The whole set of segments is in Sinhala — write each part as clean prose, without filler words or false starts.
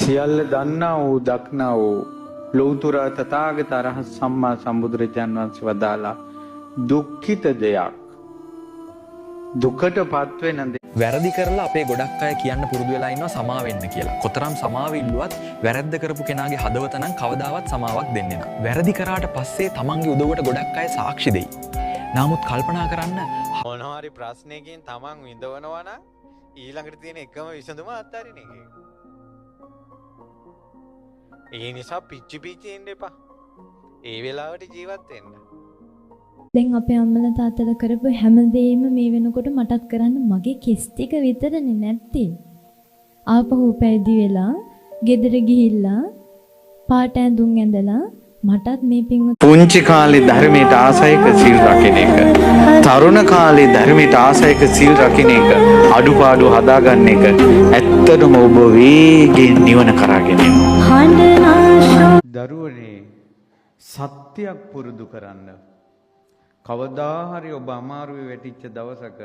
සියල්ල දන්නා වූ දක්නා වූ ලෞතර තථාගත අරහත් සම්මා සම්බුදුරජාණන් වහන්සේ වදාලා දුක්ඛිත දෙයක් දුකටපත් වෙන වැරදි කරලා අපේ ගොඩක් අය කියන්න පුරුදු වෙලා ඉන්නවා සමා වෙන්න කියලා. කොතරම් සමාව ඉල්ලුවත් වැරද්ද කරපු කෙනාගේ හදවත නම් කවදාවත් සමාවක් දෙන්නේ නැහැ. වැරදි කරාට පස්සේ තමන්ගේ උදව්වට ගොඩක් අය සාක්ෂි දෙයි. නමුත් කල්පනා කරන්න මොනවා හරි ප්‍රශ්නයකින් තමන් විඳවනවා නම් ඊළඟට තියෙන එකම විසඳුම අත්හරින එක. ඒ නිසා පිච්චි පිච්චි ඉන්න එපා. ඒ වෙලාවට ජීවත් වෙන්න. දැන් අපේ අම්මලා තාත්තලා කරපු හැමදේම මේ වෙනකොට මටත් කරන්න මගේ කෙස් ටික විතරනේ නැත්තේ. ආපහු පැවිදි වෙලා, ගෙදර ගිහිල්ලා, පාට ඇඳුම් ඇඳලා මටත් මේ පින්වත් පුංචි කාලේ ධර්මයට ආසයක සීල් රකින්න එක. තරුණ කාලේ ධර්මයට ආසයක සීල් රකින්න එක. අඩුපාඩු හදාගන්න එක. ඇත්තටම ඔබ වේගෙන් නිවන කරාගෙන යනවා. දරුවනේ සත්‍යයක් පුරුදු කරන්න. කවදා හරි ඔබ අමාරුවේ වැටිච්ච දවසක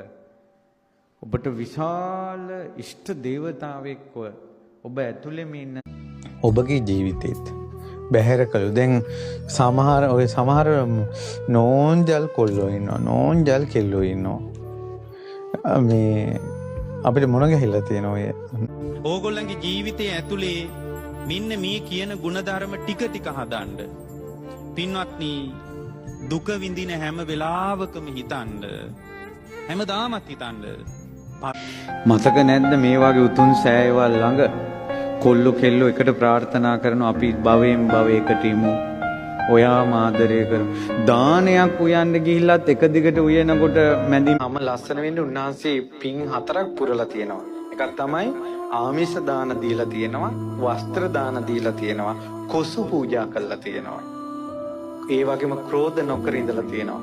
ඔබට විශාල ඉෂ්ට දේවතාවෙක්ව ඔබ ඇතුළෙම ඉන්න ඔබගේ ජීවිතේත් බැහැර කළු. දැන් සමහර නෝන්ජල් කොල්ලෝ ඉන්නවා, නෝන්ජල් කෙල්ලෝ ඉන්නවා. මේ අපිට මොන ගහලා තියෙනවා ඔය. ඕගොල්ලන්ගේ ජීවිතයේ ඇතුලේ මෙන්න මේ කියන ಗುಣධර්ම ටික හදන්න. පින්වත්නි, දුක විඳින හැම වෙලාවකම හිතන්න. හැමදාමත් හිතන්න. මතක නැද්ද මේ වගේ උතුම් සෑයවල් ළඟ කොල්ලෝ කෙල්ලෝ එකට ප්‍රාර්ථනා කරනවා අපි භවයෙන් භවයකට යමු. ඔයාම ආදරය කරමු. දානයක් උයන්න ගිහිල්ලත් එක දිගට උයනකොට මැදින්ම ලස්සන වෙන්න උන්වහන්සේ පින් 4ක් පුරලා තියෙනවා. එකක් තමයි ආමිෂ දාන දීලා තියෙනවා, වස්ත්‍ර දාන දීලා තියෙනවා, කොසු පූජා කළා තියෙනවා. ඒ වගේම ක්‍රෝධ නොකර ඉඳලා තියෙනවා.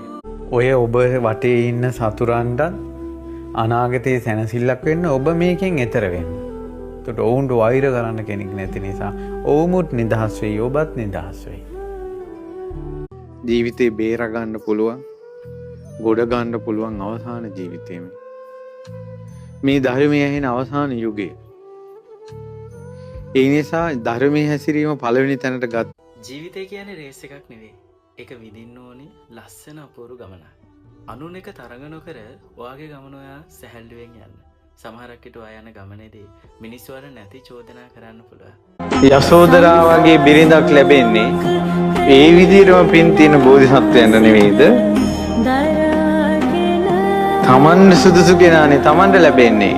ඔය ඔබ වටේ ඉන්න සතුරන්ට අනාගතයේ සැනසෙල්ලක් වෙන්න ඔබ මේකෙන් එතර වෙන්න. ඒකට ඔවුන්ට වෛර කරන්න කෙනෙක් නැති නිසා ඔවුමුත් නිදහස් වෙයි, ඔබත් නිදහස් වෙයි. ජීවිතේ බේර ගන්න පුළුවන්, ගොඩ ගන්න පුළුවන් අවසාන ජීවිතේම. මේ ධර්මයේ ඇහෙන අවසාන යුගය. ඒ නිසා ධර්මයේ හැසිරීම පළවෙනි තැනට ගත්. ජීවිතය කියන්නේ රේස් එකක් නෙවෙයි. ඒක විඳින්න ඕනේ ලස්සන අපූර්ව ගමනක්. අනුන් එක තරඟ නොකර ඔයාගේ ගමන ඔයා සැහැල්ලුවෙන් යන්න. සමහරක් විට ඔයා යන ගමනේදී මිනිස්සු වල නැති චෝදනා කරන්න පුළුවන්. යසෝදරා වගේ බිරිඳක් ලැබෙන්නේ ඒ විදිහටම පින් තියෙන බෝධිසත්වයන්ට නෙවෙයිද? තමන් සුදුසු කෙනානේ තමන්ට ලැබෙන්නේ.